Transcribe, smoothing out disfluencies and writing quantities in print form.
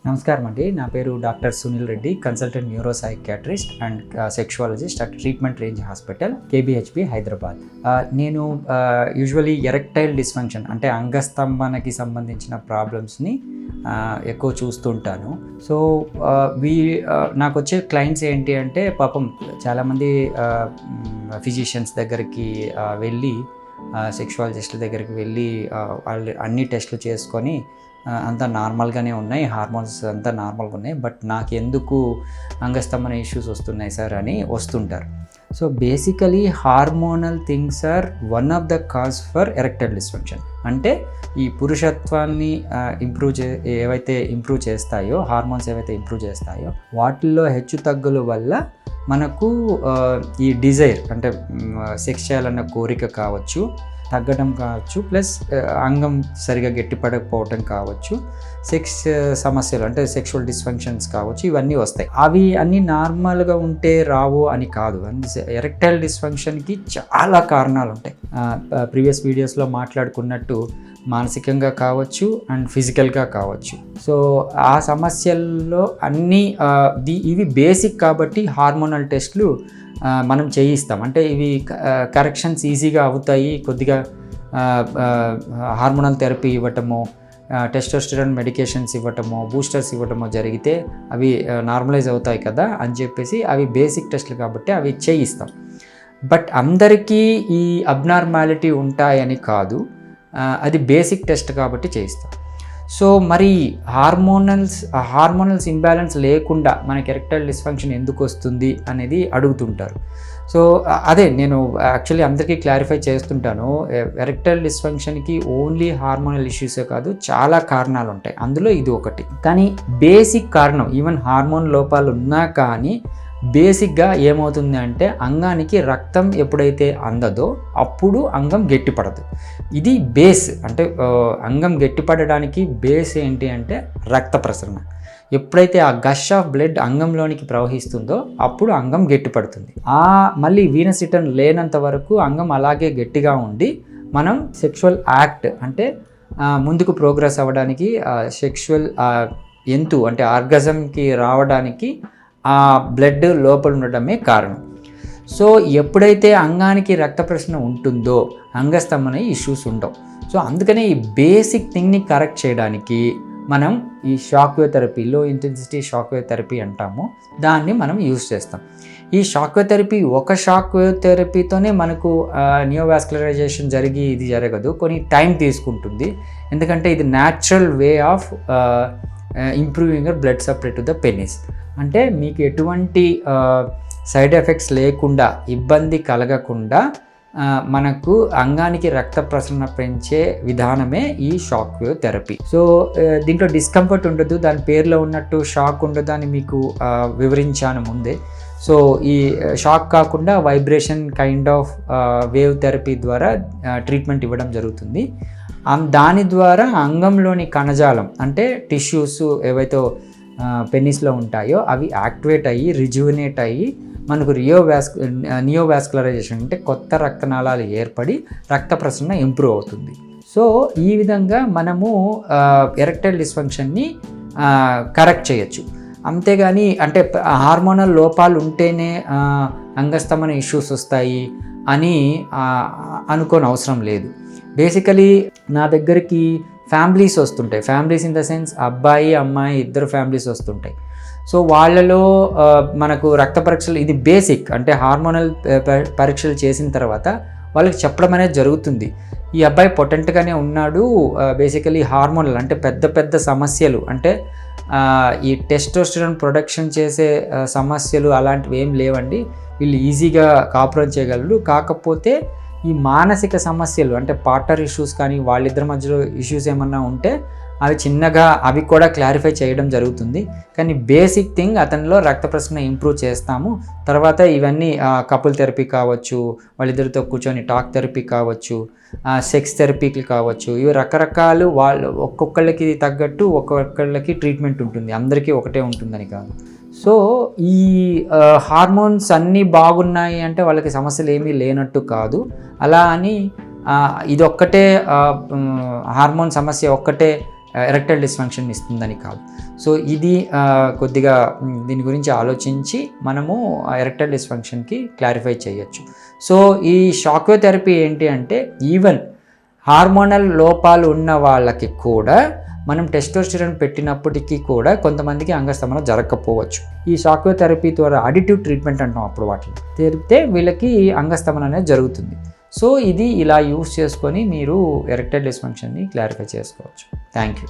నమస్కారం అండి. నా పేరు doctor Sunil Reddy, consultant neuro psychiatrist and sexologist at treatment range hospital, KBHP, Hyderabad. నేను యూజువలీ ఎరెక్టైల్ డిస్ఫంక్షన్ అంటే అంగస్తంభనకి సంబంధించిన ప్రాబ్లమ్స్ని ఎక్కువ చూస్తుంటాను. సో నాకు వచ్చే క్లయింట్స్ ఏంటి అంటే పాపం చాలామంది ఫిజిషియన్స్ దగ్గరికి వెళ్ళి, సెక్షువాలజిస్టుల దగ్గరికి వెళ్ళి వాళ్ళు అన్ని టెస్టులు చేసుకొని అంతా నార్మల్గానే ఉన్నాయి, హార్మోన్స్ అంతా నార్మల్గా ఉన్నాయి, బట్ నాకు ఎందుకు అంగస్తంభన ఇష్యూస్ వస్తున్నాయి సార్ అని వస్తుంటారు. So basically hormonal things are one of the cause for erectile dysfunction. అంటే ఈ పురుషత్వాన్ని ఏవైతే ఇంప్రూవ్ చేస్తాయో, హార్మోన్స్ ఏవైతే ఇంప్రూవ్ చేస్తాయో వాటిల్లో హెచ్చు తగ్గుల వల్ల మనకు ఈ డిజైర్ అంటే సెక్స్ చేయాలన్న కోరిక కావచ్చు, తగ్గడం కావచ్చు, ప్లస్ అంగం సరిగా గట్టిపడకపోవటం కావచ్చు, సెక్స్ సమస్యలు అంటే సెక్షువల్ డిస్ఫంక్షన్స్ కావచ్చు, ఇవన్నీ వస్తాయి. అవి అన్నీ నార్మల్గా ఉంటే రావు అని కాదు. ఎరెక్టైల్ డిస్ఫంక్షన్కి చాలా కారణాలు ఉంటాయి. ప్రీవియస్ వీడియోస్లో మాట్లాడుకున్నట్టు మానసికంగా కావచ్చు అండ్ ఫిజికల్గా కావచ్చు. సో ఆ సమస్యల్లో అన్నీ ఇవి బేసిక్ కాబట్టి హార్మోనల్ టెస్ట్లు మనం చేయిస్తాం. అంటే ఇవి కరెక్షన్స్ ఈజీగా అవుతాయి. కొద్దిగా హార్మోనల్ థెరపీ ఇవ్వటము, టెస్టోస్టెరాన్ మెడికేషన్స్ ఇవ్వటము, బూస్టర్స్ ఇవ్వటము జరిగితే అవి నార్మలైజ్ అవుతాయి కదా అని చెప్పేసి అవి బేసిక్ టెస్ట్లు కాబట్టి అవి చేయిస్తాం. బట్ అందరికీ ఈ అబ్నార్మాలిటీ ఉంటాయని కాదు, అది బేసిక్ టెస్ట్ కాబట్టి చేయిస్తాం. సో మరి హార్మోనల్స్ ఇంబ్యాలెన్స్ లేకుండా మనకి ఎరెక్టైల్ డిస్ఫంక్షన్ ఎందుకు వస్తుంది అనేది అడుగుతుంటారు. సో అదే నేను యాక్చువల్లీ అందరికీ క్లారిఫై చేస్తుంటాను. ఎరెక్టైల్ డిస్ఫంక్షన్కి ఓన్లీ హార్మోనల్ ఇష్యూసే కాదు, చాలా కారణాలు ఉంటాయి. అందులో ఇది ఒకటి. కానీ బేసిక్ కారణం, ఈవెన్ హార్మోన్ లోపాలు ఉన్నా కానీ బేసిక్గా ఏమవుతుంది అంటే అంగానికి రక్తం ఎప్పుడైతే అందదో అప్పుడు అంగం గట్టిపడదు. ఇది బేస్. అంటే అంగం గట్టిపడడానికి బేస్ ఏంటి అంటే రక్త ప్రసరణ. ఎప్పుడైతే ఆ గష్ ఆఫ్ బ్లడ్ అంగంలోనికి ప్రవహిస్తుందో అప్పుడు అంగం గట్టిపడుతుంది. మళ్ళీ వీనస్ రిటర్న్ లేనంత వరకు అంగం అలాగే గట్టిగా ఉండి మనం సెక్షువల్ యాక్ట్ అంటే ముందుకు ప్రోగ్రెస్ అవ్వడానికి, సెక్షువల్ ఎంతు అంటే ఆర్గజంకి రావడానికి ఆ బ్లడ్ లోపల ఉండడమే కారణం. సో ఎప్పుడైతే అంగానికి రక్త ప్రసరణ ఉంటుందో అంగస్తంభన ఇష్యూస్ ఉండవు. సో అందుకనే ఈ బేసిక్ థింగ్ని కరెక్ట్ చేయడానికి మనం ఈ షాక్ వేవ్ థెరపీ, లో ఇంటెన్సిటీ షాక్ వేవ్ థెరపీ అంటాము, దాన్ని మనం యూజ్ చేస్తాం. ఈ షాక్ వేవ్ థెరపీ ఒక షాక్ వేవ్ థెరపీతోనే మనకు నియోవాస్కులరైజేషన్ ఇది జరగదు, కొన్ని టైం తీసుకుంటుంది. ఎందుకంటే ఇది natural way of improving blood supply to the penis. అంటే మీకు ఎటువంటి సైడ్ ఎఫెక్ట్స్ లేకుండా, ఇబ్బంది కలగకుండా మనకు అంగానికి రక్త ప్రసరణ పెంచే విధానమే ఈ షాక్ వేవ్ థెరపీ. సో దీంట్లో డిస్కంఫర్ట్ ఉండదు, దాని పేరులో ఉన్నట్టు షాక్ ఉండదు అని మీకు వివరించాను ముందే. సో ఈ షాక్ కాకుండా vibration kind of wave therapy ద్వారా ట్రీట్మెంట్ ఇవ్వడం జరుగుతుంది. దాని ద్వారా అంగంలోని కణజాలం అంటే టిష్యూస్ ఏవైతే పెనిస్లో ఉంటాయో అవి యాక్టివేట్ అయ్యి రిజ్యువినేట్ అయ్యి మనకు నియోవాస్కులరైజేషన్ అంటే కొత్త రక్తనాళాలు ఏర్పడి రక్త ప్రసరణ ఇంప్రూవ్ అవుతుంది. సో ఈ విధంగా మనము ఎరెక్టైల్ డిస్ఫంక్షన్ని కరెక్ట్ చేయొచ్చు. అంతేగాని అంటే హార్మోనల్ లోపాలు ఉంటేనే అంగస్తంభన ఇష్యూస్ వస్తాయి అని అనుకోని అవసరం లేదు. బేసికలీ నా దగ్గరికి ఫ్యామిలీస్ వస్తుంటాయి. ఫ్యామిలీస్ ఇన్ ద సెన్స్ అబ్బాయి అమ్మాయి ఇద్దరు ఫ్యామిలీస్ వస్తుంటాయి. సో వాళ్ళలో మనకు రక్త పరీక్షలు, ఇది బేసిక్ అంటే హార్మోనల్ పరీక్షలు చేసిన తర్వాత వాళ్ళకి చెప్పడం అనేది జరుగుతుంది. ఈ అబ్బాయి పొటెంట్గానే ఉన్నాడు, బేసికలీ హార్మోనల్ అంటే పెద్ద సమస్యలు అంటే ఈ టెస్టోస్టెరాన్ ప్రొడక్షన్ చేసే సమస్యలు అలాంటివి ఏం లేవండి, వీళ్ళు ఈజీగా కాపురం చేయగలరు. కాకపోతే ఈ మానసిక సమస్యలు అంటే పార్ట్నర్ ఇష్యూస్ కానీ వాళ్ళిద్దరి మధ్యలో ఇష్యూస్ ఏమన్నా ఉంటే అవి చిన్నగా అవి కూడా క్లారిఫై చేయడం జరుగుతుంది. కానీ బేసిక్ థింగ్ అతనిలో రక్త ప్రసరణ ఇంప్రూవ్ చేస్తాము. తర్వాత ఇవన్నీ కపుల్ థెరపీ కావచ్చు, వాళ్ళిద్దరితో కూర్చొని టాక్ థెరపీ కావచ్చు, సెక్స్ థెరపీలు కావచ్చు, ఇవి రకరకాలు ఒక్కొక్కళ్ళకి తగ్గట్టు ఒక్కొక్కళ్ళకి ట్రీట్మెంట్ ఉంటుంది, అందరికీ ఒకటే ఉంటుందని కాదు. సో ఈ హార్మోన్స్ అన్నీ బాగున్నాయి అంటే వాళ్ళకి సమస్యలు ఏమీ లేనట్టు కాదు. అలా అని ఇదొక్కటే హార్మోన్ సమస్య ఒక్కటే ఎరెక్టైల్ డిస్ఫంక్షన్ ఇస్తుందని కాదు. సో ఇది కొద్దిగా దీని గురించి ఆలోచించి మనము ఎరెక్టైల్ డిస్ఫంక్షన్కి క్లారిఫై చేయొచ్చు. సో ఈ షాక్ వేవ్ థెరపీ ఏంటి అంటే ఈవెన్ హార్మోనల్ లోపాలు ఉన్న వాళ్ళకి కూడా మనం టెస్టోస్టెరాన్ పెట్టినప్పటికీ కూడా కొంతమందికి అంగస్తంభన జరగకపోవచ్చు. ఈ షాక్ వేవ్ థెరపీ ద్వారా అడిటివ్ ట్రీట్మెంట్ అంటాం అప్పుడు వాటిని తెరిపితే వీళ్ళకి అంగస్తంభన అనేది జరుగుతుంది. సో ఇది ఇలా యూస్ చేసుకొని మీరు ఎరెక్టైల్ డిస్ఫంక్షన్ని క్లారిఫై చేసుకోవచ్చు. Thank you.